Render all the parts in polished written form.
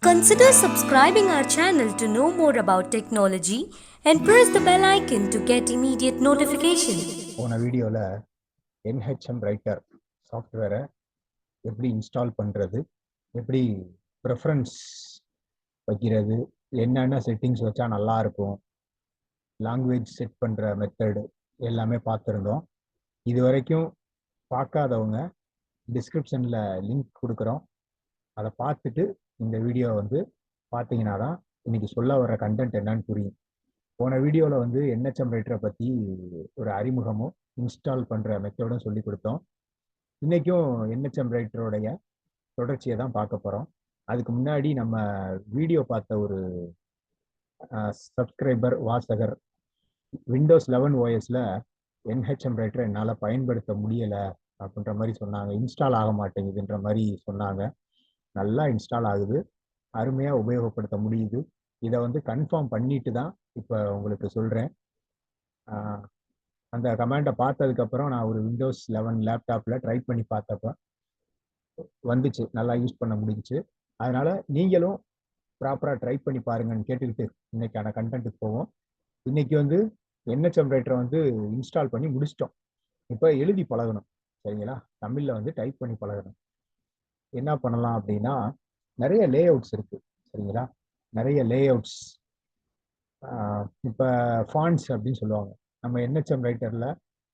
Consider subscribing our channel to know more about technology and press the bell icon to get immediate notification. போன வீடியோவில் NHM writer சாஃப்ட்வேரை எப்படி install பண்ணுறது, எப்படி preference வைக்கிறது, என்னென்ன செட்டிங்ஸ் வச்சா நல்லாயிருக்கும், லாங்குவேஜ் செட் பண்ணுற மெத்தடு எல்லாமே பார்த்துருந்தோம். இது வரைக்கும் பார்க்காதவங்க டிஸ்கிரிப்ஷனில் லிங்க் கொடுக்குறோம். அதை பார்த்துட்டு இந்த வீடியோ பார்த்தீங்கன்னா தான் இன்னைக்கு சொல்ல வர கண்டென்ட் என்னன்னு புரியும். போன வீடியோவில் NHM ரைட்டரை பற்றி ஒரு அறிமுகமும் இன்ஸ்டால் பண்ணுற மெத்தடும் சொல்லி கொடுத்தோம். இன்றைக்கும் NHM ரைட்டருடைய தொடர்ச்சியை தான் பார்க்க போகிறோம். அதுக்கு முன்னாடி நம்ம வீடியோ பார்த்த ஒரு சப்ஸ்கிரைபர் வாசகர் விண்டோஸ் 11 ஓஎஸில் NHM ரைட்டரை என்னால் பயன்படுத்த முடியலை அப்படின்ற மாதிரி சொன்னாங்க. இன்ஸ்டால் ஆக மாட்டேங்குதுன்ற மாதிரி சொன்னாங்க. நல்லா இன்ஸ்டால் ஆகுது, அருமையாக உபயோகப்படுத்த முடியுது. இதை கன்ஃபார்ம் பண்ணிட்டு தான் இப்போ உங்களுக்கு சொல்கிறேன். அந்த கமெண்டை பார்த்ததுக்கப்புறம் நான் ஒரு விண்டோஸ் 11 லேப்டாப்பில் ட்ரை பண்ணி பார்த்தப்ப வந்துச்சு, நல்லா யூஸ் பண்ண முடிஞ்சிச்சு. அதனால் நீங்களும் ப்ராப்பராக ட்ரை பண்ணி பாருங்கன்னு கேட்டுக்கிட்டு இன்னைக்கான கண்டென்ட்டுக்கு போவோம். இன்னைக்கு NHM ரைட்டரை இன்ஸ்டால் பண்ணி முடிச்சிட்டோம். இப்போ எழுதி பழகணும், சரிங்களா? தமிழில் டைப் பண்ணி பழகணும். என்ன பண்ணலாம் அப்படின்னா, நிறைய லே அவுட்ஸ் இருக்குது, சரிங்களா? நிறைய லே அவுட்ஸ். இப்போ ஃபாண்ட்ஸ் அப்படின்னு சொல்லுவாங்க நம்ம NHM ரைட்டரில்.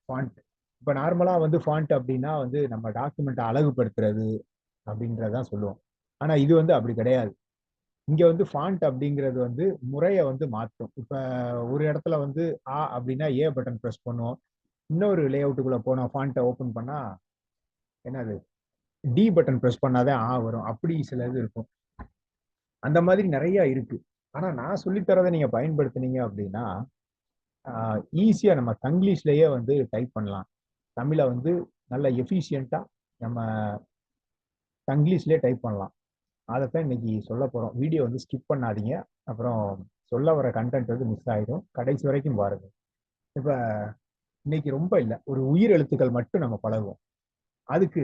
ஃபாண்ட் இப்போ நார்மலாக ஃபாண்ட் அப்படின்னா நம்ம டாக்குமெண்ட்டை அழகுபடுத்துறது அப்படின்றதான் சொல்லுவோம். ஆனால் இது அப்படி கிடையாது. இங்கே ஃபாண்ட் அப்படிங்கிறது முறையை மாற்றும். இப்போ ஒரு இடத்துல ஆ அப்படின்னா ஏ பட்டன் ப்ரெஸ் பண்ணுவோம். இன்னொரு லே அவுட்டுக்குள்ளே போனோம், ஃபாண்ட்டை ஓப்பன் பண்ணால் என்னது டி பட்டன் ப்ரெஸ் பண்ணாதான் ஆ வரும். அப்படி சில இது இருக்கும். அந்த மாதிரி நிறைய இருக்கு. ஆனால் நான் சொல்லித்தரதை நீங்கள் பயன்படுத்தினீங்க அப்படின்னா ஈஸியாக நம்ம தங்கிலீஷ்லேயே டைப் பண்ணலாம். தமிழை நல்ல எஃபிஷியண்ட்டாக நம்ம தங்கிலீஷ்லேயே டைப் பண்ணலாம். அதைத்தான் இன்னைக்கு சொல்ல போகிறோம். வீடியோ ஸ்கிப் பண்ணாதீங்க, அப்புறம் சொல்ல வர கண்டென்ட் மிஸ் ஆகிடும். கடைசி வரைக்கும் பாருங்க. இப்போ இன்னைக்கு ரொம்ப இல்லை, ஒரு உயிர் எழுத்துக்கள் மட்டும் நம்ம பழகுவோம். அதுக்கு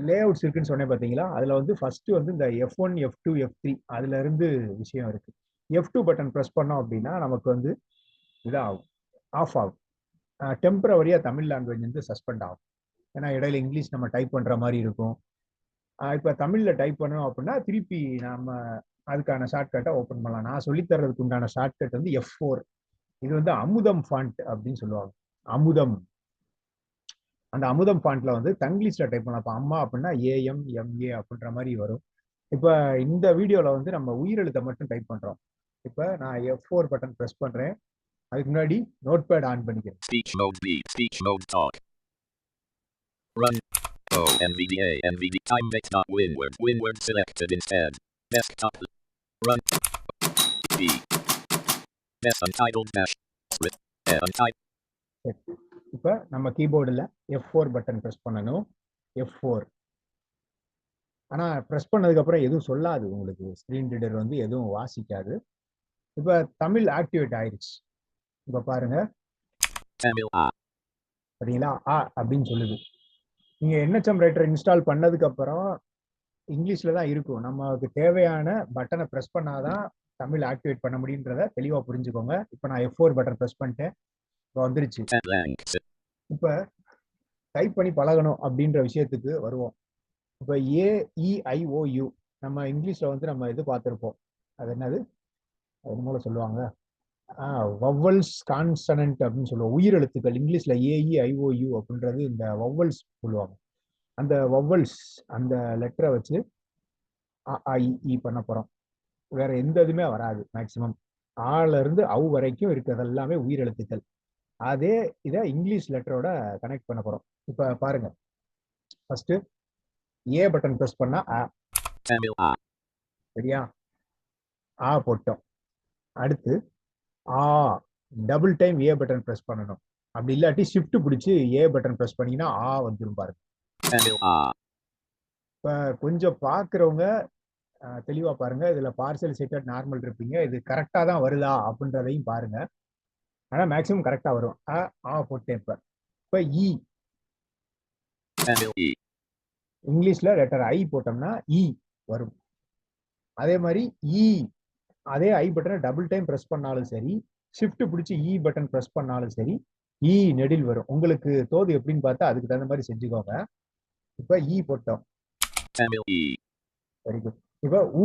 லே அவுட்ஸ் இருக்குன்னு சொன்னேன் பார்த்தீங்களா? அதில் ஃபர்ஸ்ட் இந்த F1 F2 F3 அதுல இருந்து விஷயம் இருக்கு. F2 பட்டன் ப்ரெஸ் பண்ணோம் அப்படின்னா நமக்கு இதாகும், ஆஃப் ஆகும். டெம்பரவரியாக தமிழ் லாங்குவேஜ் சஸ்பெண்ட் ஆகும். ஏன்னா இடையில இங்கிலீஷ் நம்ம டைப் பண்ணுற மாதிரி இருக்கும். இப்போ தமிழில் டைப் பண்ணணும் அப்படின்னா திருப்பி நம்ம அதுக்கான ஷார்ட்கட்டை ஓப்பன் பண்ணலாம். நான் சொல்லித்தரதுக்கு உண்டான ஷார்ட்கட் F4. இது அமுதம் ஃபாண்ட் அப்படின்னு சொல்லுவாங்க. அமுதம், அந்த அமுதம் ஃபாண்ட்ல தங்கிலீஷ்ல டைப் பண்ணலாம். இப்போ அம்மா அப்படின்னா AMMA அப்படின்ற மாதிரி வரும். இப்போ இந்த வீடியோவில் நம்ம உயிரெழுத்தை மட்டும் டைப் பண்ணுறோம். இப்போ நான் F4 பட்டன் ப்ரெஸ் பண்ணுறேன். அதுக்கு முன்னாடி நோட் பேட் ஆன் பண்ணிக்கிறேன். Speech mode B, speech mode talk. Run. O NVDA NVD time mix dot winword selected instead. Desktop. Run. B. Best untitled dash. Script. Untitled. இப்போ நம்ம கீபோர்டில் F4 பட்டன் ப்ரெஸ் பண்ணணும். F4. ஆனால் press பண்ணதுக்கப்புறம் எதுவும் சொல்லாது, உங்களுக்கு ஸ்க்ரீன் ரீடர் எதுவும் வாசிக்காது. இப்போ தமிழ் ஆக்டிவேட் ஆயிடுச்சு. இப்போ பாருங்க, பார்த்தீங்களா? ஆ அப்படின்னு சொல்லுது. நீங்கள் NHM ரைட்டர் இன்ஸ்டால் பண்ணதுக்கப்புறம் இங்கிலீஷில் தான் இருக்கும். நமக்கு தேவையான பட்டனை ப்ரெஸ் பண்ணாதான் தமிழ் ஆக்டிவேட் பண்ண முடியுன்றத தெளிவாக புரிஞ்சுக்கோங்க. இப்போ நான் F4 பட்டன் ப்ரெஸ் பண்ணிட்டேன், இப்போ வந்துருச்சு. இப்போ டைப் பண்ணி பழகணும் அப்படின்ற விஷயத்துக்கு வருவோம். இப்போ AEIOU நம்ம இங்கிலீஷில் நம்ம இது பார்த்துருப்போம். அது என்னது, அது மூலம் சொல்லுவாங்க வவ்வல்ஸ் கான்சனன்ட் அப்படின்னு சொல்லுவோம். உயிரெழுத்துக்கள் இங்கிலீஷில் AEIOU அப்படின்றது இந்த வவ்வல்ஸ் சொல்லுவாங்க. அந்த வவ்வல்ஸ், அந்த லெட்டரை வச்சு AIE பண்ண போகிறோம். வேற எந்த இதுவுமே வராது. மேக்சிமம் ஆல இருந்து அவ் வரைக்கும் இருக்கிறது எல்லாமே உயிரெழுத்துக்கள். அதே இதை இங்கிலீஷ் லெட்டரோட கனெக்ட் பண்ண போகிறோம். இப்போ பாருங்க, ஃபர்ஸ்ட் ஏ பட்டன் ப்ரெஸ் பண்ணா ஆ, சரியா? ஆ போட்டோம். அடுத்து ஆ double time A button press பண்ணணும். அப்படி இல்லாட்டி ஷிஃப்ட் பிடிச்சி ஏ பட்டன் ப்ரெஸ் பண்ணீங்கன்னா ஆ வந்துடும் பாருங்க. இப்போ கொஞ்சம் பார்க்குறவங்க தெளிவாக பாருங்க. இதில் பார்சல் செட்டட் நார்மல் இருப்பீங்க, இது கரெக்டாக தான் வருதா அப்படின்றதையும் பாருங்க. ஆனால் மேக்ஸிமம் கரெக்டாக வரும். ஆ போட்டேன். இப்போ இ இங்கிலீஷில் லெட்டர் ஐ போட்டோம்னா இ வரும். அதே மாதிரி இ, அதே ஐ பட்டனை டபுள் டைம் பிரஸ் பண்ணாலும் சரி, ஷிஃப்ட் பிடிச்சி இ பட்டன் பிரஸ் பண்ணாலும் சரி, இ நெடில் வரும். உங்களுக்கு தோது எப்படின்னு பார்த்தா அதுக்கு தகுந்த மாதிரி செஞ்சுக்கோங்க. இப்ப இ போட்டோம். Tamil E. Very good. இப்ப உ,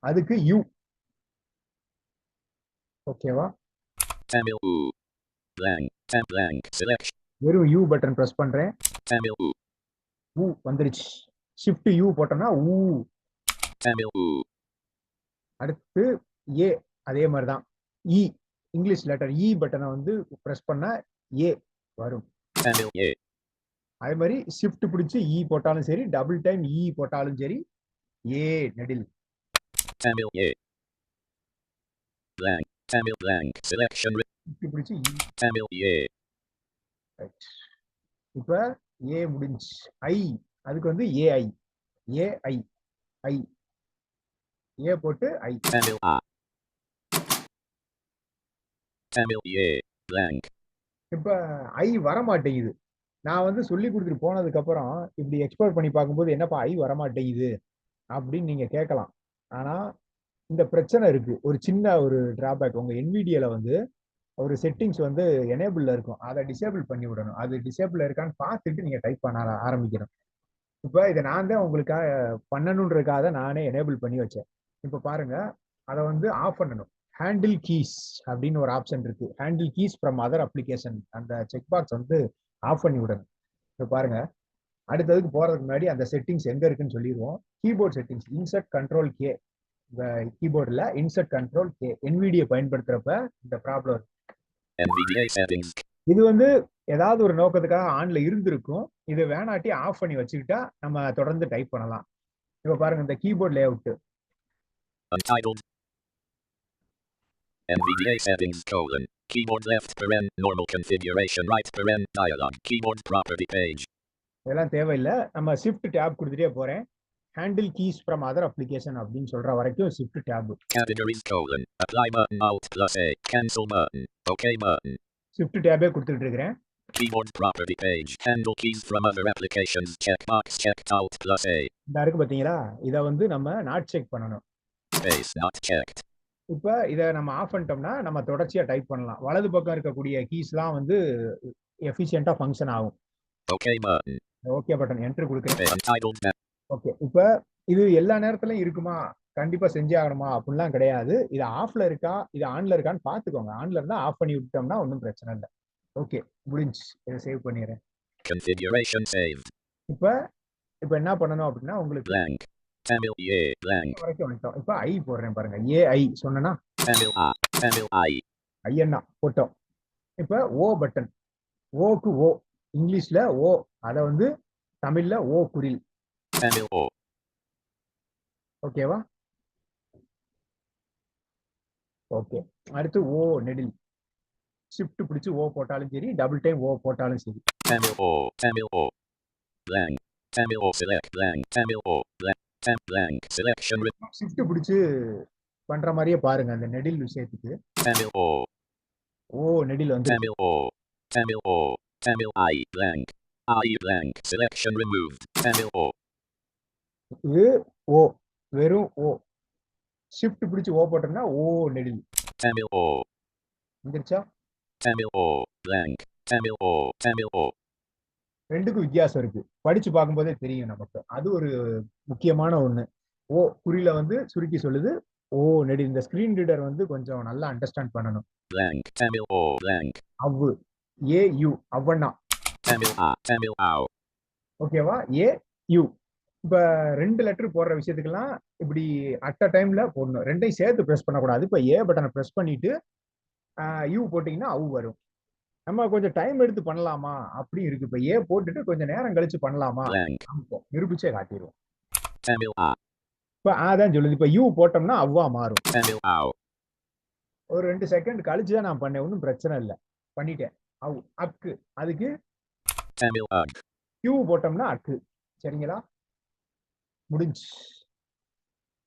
அதுக்கு யூ. ஓகேவா? Tamil U. Blank. Blank. Selection. வெறும் யூ பட்டன் பிரஸ் பண்றேன். Tamil U. ஊ வந்துருச்சு. ஷிஃப்ட் யூ போட்டோம்னா ஊ. Tamil U. அடுத்து ஏ, அதே மாதிரி தான். இ, இங்கிலீஷ் லெட்டர் இ பட்டனை வந்து பிரஸ் பண்ணா ஏ வரும். Tamil A. அதே மாதிரி ஷிஃப்ட் பிடிச்சி இ போட்டாலும் சரி, டபுள் டைம் இ போட்டாலும் சரி, ஏ நெடில். Tamil A. Blank. Tamil blank. Selection. Shift பிடிச்சி இ. Tamil A. இப்ப ஏ முடிஞ்சு. ஐ, அதுக்கு வந்து ஏஐ. ஏஐ, ஐ, ஏ போட்டு ஐ. Tamil A. Tamil A. Blank. இப்ப ஐ வர மாட்டேங்குது. நான் வந்து சொல்லி கொடுத்துட்டு போனதுக்கு அப்புறம் இப்படி எக்ஸ்ப்ளோர் பண்ணி பார்க்கும்போது என்னப்பா ஐ வர மாட்டேங்குது அப்படின்னு நீங்க கேட்கலாம். ஆனா இந்த பிரச்சனை இருக்கு. ஒரு சின்ன ஒரு டிராபேக். உங்க NVIDIAல வந்து ஒரு செட்டிங்ஸ் வந்து எனேபிள்ல இருக்கும். அதை டிசேபிள் பண்ணி விடணும். அது டிசேபிள் இருக்கான்னு பார்த்துட்டு நீங்க டைப் பண்ண ஆரம்பிக்கணும். இப்ப இதை நான் தான் உங்களுக்காக பண்ணணுன்றதுக்காக நானே எனேபிள் பண்ணி வச்சேன். இப்ப பாருங்க, அதை வந்து ஆஃப் பண்ணணும். ஹேண்டில் கீஸ் அப்படின்னு ஒரு ஆப்ஷன் இருக்கு. Handle keys from other application, அந்த செக் பாக்ஸ் வந்து ஆஃப் பண்ணி விடணும். இப்ப பாருங்க, அடுத்ததுக்கு போறதுக்கு முன்னாடி அந்த செட்டிங்ஸ் எங்க இருக்குன்னு சொல்லிடுவோம். Keyboard settings, insert control K. இந்த கீபோர்டில் இன்சர்ட் கண்ட்ரோல் கே. NVIDIA பயன்படுத்துறப்ப இந்த ப்ராப்ளம். NVDA settings. இது வந்து ஏதாவது ஒரு நோக்கத்துக்காக ஆன்ல இருந்திருக்கும். இது வேணாட்டி ஆஃப் பண்ணி வச்சுக்கிட்டா நம்ம தொடர்ந்து டைப் பண்ணலாம். இப்ப பாருங்க, இந்த keyboard layout. Untitled. NVDA settings : keyboard left paren normal configuration right paren dialog keyboard property page. இதெல்லாம் தேவையில்லை. நம்ம ஷிஃப்ட் டேப் கொடுத்துட்டே போறேன். Handle keys from other application அப்படின்னு சொல்ற வரைக்கும் shift tape. Categories : apply button alt plus A cancel button OK button. Shift டேபே கொடுத்துட்டு இருக்கிறேன். Keyboard property page handle keys from other applications checkbox checked alt plus A. இந்த இருக்கு பாத்தீங்களா, இதை வந்து நம்ம நாட் செக் பண்ணணும். Space not checked. இப்ப இதை நம்ம ஆஃப் பண்ணிட்டோம்னா நம்ம தொடர்ச்சியா டைப் பண்ணலாம். வலது பக்கம் இருக்கக்கூடிய கீஸ்லாம் வந்து எஃபிஷியன்ட்டா ஃபங்க்ஷன் ஆகும். OK button. Okay button enter கொடுக்குறேன். Untitled. ஓகே, இப்ப இது எல்லா நேரத்துலயும் இருக்குமா, கண்டிப்பா செஞ்சே ஆகணுமா அப்படிலாம் கிடையாது. இது ஆஃப்ல இருக்கா இது ஆன்ல இருக்கான்னு பாத்துக்கோங்க. ஆன்ல இருந்தா ஆஃப் பண்ணி விட்டோம்னா ஒன்றும் பிரச்சனை இல்லை. ஓகே முடிஞ்சு. இதை சேவ் பண்ணிடுறேன். Configuration saved. இப்ப என்ன பண்ணணும் அப்படின்னா, உங்களுக்கு Blank. Tamil A blank. வரைக்கும் வந்துட்டோம். இப்ப ஐ போடுறேன் பாருங்க. ஏஐ சொன்னா Tamil A. Tamil I. ஐயன்னா போட்டோம். இப்ப ஓ பட்டன். ஓக்கு ஓ, இங்கிலீஷ்ல ஓ, அத வந்து தமிழ்ல ஓ குறில். Tamil O. ஓகேவா? ஓகே, அடுத்து ஓ நெடில். ஷிஃப்ட் பிடிச்சு ஓ போட்டாலும் சரி, டபுள் டைம் ஓ போட்டாலும் சரி. Tamil O. Tamil O. Blank. Tamil O select blank. Tamil O blank. Blank selection. Shift பிடிச்சு பண்ற மாதிரியே பாருங்க அந்த நெடில் விஷயத்துக்கு. Tamil O. ஓ நெடில் வந்து Tamil O. Tamil O. Tamil I blank. I blank selection removed. Tamil O. இது ஓ, வெறும் ஓ. ஷிஃப்ட் பிடிச்சு ஓ போட்டோம்னா ஓ நெடில். Tamil O. வந்துருச்சா? Tamil O blank. Tamil O. Tamil O. ரெண்டுக்கும் வித்தியாசம் இருக்கு. படிச்சு பார்க்கும்போதே தெரியும் நமக்கு. அது ஒரு முக்கியமான ஒண்ணு. ஓ குறியில வந்து சுருக்கி சொல்லுது, ஓ நெடில். இந்த ஸ்கிரீன் ரீடர் வந்து கொஞ்சம் நல்லா அண்டர்ஸ்டாண்ட் பண்ணணும். Blank. Tamil O blank. அவ்வு, ஏ யூ, அவ்வண்ணா. Tamil A. Tamil Ow. ஓகேவா? A U. இப்ப ரெண்டு லெட்டர் போடுற விஷயத்துக்கெல்லாம் இப்படி அட் அ டைம்ல போடணும். ரெண்டையும் சேர்த்து பிரஸ் பண்ணக்கூடாது. இப்ப ஏ பட்டனை பிரஸ் பண்ணிட்டு யூ போட்டீங்கன்னா அவு வரும். நம்ம கொஞ்சம் டைம் எடுத்து பண்ணலாமா அப்படி இருக்கு. இப்ப ஏ போட்டுட்டு கொஞ்சம் நேரம் கழிச்சு பண்ணலாமா, Blank. காமிப்போம். நிரூபிச்சே காட்டிடுவோம். Tamil A. இப்ப அதான் சொல்லுது. இப்ப யூ போட்டோம்னா அவ்வா மாறும். Tamil Ow. ஒரு 2 செகண்ட் கழிச்சு தான் நான் பண்ணேன். ஒன்றும் பிரச்சனை இல்லை, பண்ணிட்டேன். அவு அக்கு, அதுக்கு Tamil Ugg. கியூ போட்டோம்னா அக்கு. சரிங்களா? முடிஞ்சு.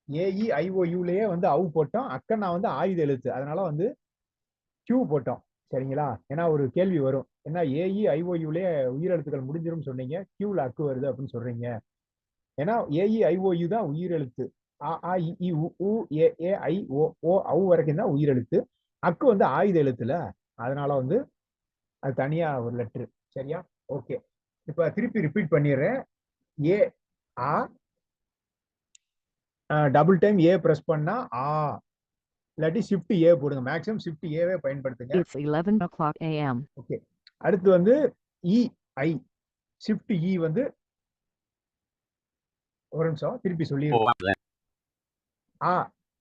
ஏஇ ஐஓயூலயே வந்து அவு போட்டோம். அக்கன்னா வந்து ஆயுத எழுத்து, அதனால வந்து கியூ போட்டோம். சரிங்களா? ஏன்னா ஒரு கேள்வி வரும், ஏன்னா ஏஇ ஐஓயூலயே உயிரெழுத்துக்கள் முடிஞ்சிரும் சொன்னீங்க, கியூல அக்கு வருது அப்படின்னு சொல்றீங்க. ஏன்னா ஏஇ ஐஓயூ தான் உயிரெழுத்து. ஆ ஆ இ ஈ உ ஊ ஏ ஏ ஐ ஓ ஓ ஔ வரைக்கும் தான் உயிரெழுத்து. அக்கு வந்து ஆயுத எழுத்துல. அதனால வந்து அது தனியா ஒரு லெட்டர். சரியா? ஓகே. இப்ப திருப்பி ரிப்பீட் பண்ணிடுறேன். ஏ ஆ டபுள் டைம் ஏ பிரஸ் பண்ணா ஆ. இல்லாட்டி ஷிஃப்ட் ஏ போடுங்க. மேக்ஸிமம் ஷிஃப்ட் ஏவே பயன்படுத்துங்க. It's 11 o'clock a.m. ஓகே. அடுத்து வந்து இ ஐ ஷிஃப்ட் இ வந்து ஒரு நிமிஷம் திருப்பி சொல்லிடுறேன். O left. ஆ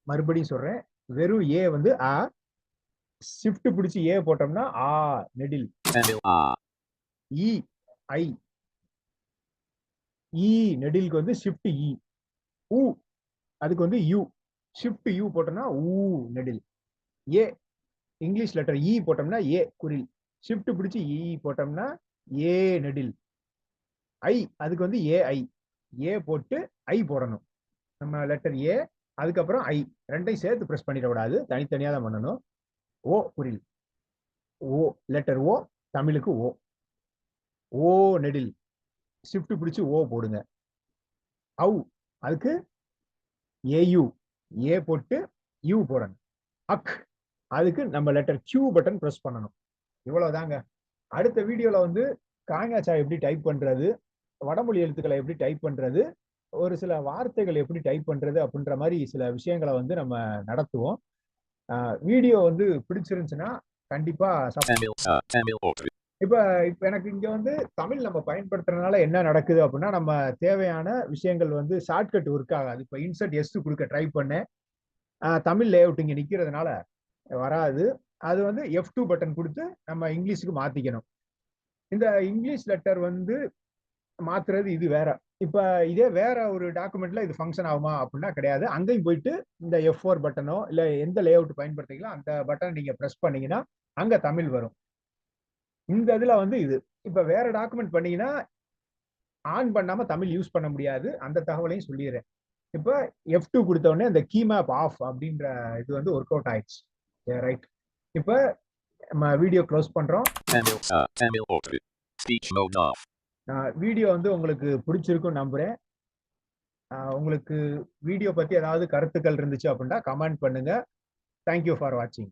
மறுபடியும் சொல்றேன். வெறும் ஏ வந்து ஆ. ஷிஃப்ட் பிடிச்சி ஏ போட்டோம்னா ஆ நெடில். Tamil R. இ ஐ இ நெடிலுக்கு வந்து ஷிஃப்ட் இ. உ அதுக்கு வந்து யூ. ஷிஃப்ட் யூ போட்டோம்னா ஊ நெடில். ஏ இங்கிலீஷ் லெட்டர் இ போட்டோம்னா ஏ குறில். ஷிஃப்ட் பிடிச்சி இ போட்டோம்னா ஏ நெடில். ஐ அதுக்கு வந்து ஏஐ. ஏ போட்டு ஐ போடணும். நம்ம லெட்டர் ஏ அதுக்கப்புறம் ஐ ரெண்டையும் சேர்த்து பிரஸ் பண்ணிடக்கூடாது. தனித்தனியா தான் பண்ணணும். ஓ குறில். ஓ லெட்டர் ஓ தமிழுக்கு ஓ. ஓ நெடில். ஷிஃப்ட் பிடிச்சி ஓ போடுங்க. ஔ அதுக்கு ஏயு. ஏ போட்டு யூ போடணும். அக் அதுக்கு நம்ம லெட்டர் கியூ பட்டன் பிரஸ் பண்ணணும். இவ்வளவுதாங்க. அடுத்த வீடியோல வந்து காங்காச்சா எப்படி டைப் பண்றது, வடமொழி எழுத்துக்களை எப்படி டைப் பண்றது, ஒரு சில வார்த்தைகள் எப்படி டைப் பண்றது அப்படின்ற மாதிரி சில விஷயங்களை வந்து நம்ம நடத்துவோம். வீடியோ வந்து பிடிச்சிருந்துச்சுன்னா கண்டிப்பா Tamil Tamil Auto. இப்ப இப்ப எனக்கு இங்க வந்து தமிழ் நம்ம பயன்படுத்துறதுனால என்ன நடக்குது அப்படின்னா, நம்ம தேவையான விஷயங்கள் வந்து ஷார்ட்கட் ஒர்க் ஆகாது. இப்ப இன்சர்ட் எஸ் கொடுக்க ட்ரை பண்ணேன். தமிழ் லேஅவுட் இங்க நிக்கிறதுனால வராது. அது வந்து F2 பட்டன் கொடுத்து நம்ம இங்கிலீஷுக்கு மாத்திக்கணும். இந்த இங்கிலீஷ் லெட்டர் வந்து மாத்துறது இது வேற. இப்ப இதே வேற ஒரு டாக்குமெண்ட்ல இது ஃபங்க்ஷன் ஆகுமா அப்படின்னா கிடையாது. அங்கேயும் போயிட்டு இந்த F4 பட்டனோ இல்ல எந்த லேஅவுட் பயன்படுத்திக்கலாம் அந்த பட்டன் நீங்க பிரஸ் பண்ணீங்கன்னா அங்க தமிழ் வரும். இந்த இதுல வந்து இது. இப்ப வேற டாக்குமெண்ட் பண்ணீங்கன்னா ஆன் பண்ணாம தமிழ் யூஸ் பண்ண முடியாது. அந்த தகவலையும் சொல்லிடுறேன். இப்ப F2 கொடுத்த உடனே அந்த கீ மேப் ஆஃப் அப்படின்ற இது வந்து ஒர்க் அவுட் ஆயிடுச்சு. ரைட். இப்ப நம்ம வீடியோ க்ளோஸ் பண்றோம். Tamil Auto. Speech mode off. Video வந்து உங்களுக்கு பிடிச்சிருக்கும் நம்புறேன். உங்களுக்கு வீடியோ பத்தி ஏதாவது கருத்துக்கள் இருந்துச்சு அப்படின்னா கமெண்ட் பண்ணுங்க. தேங்க்யூ ஃபார் வாட்சிங்.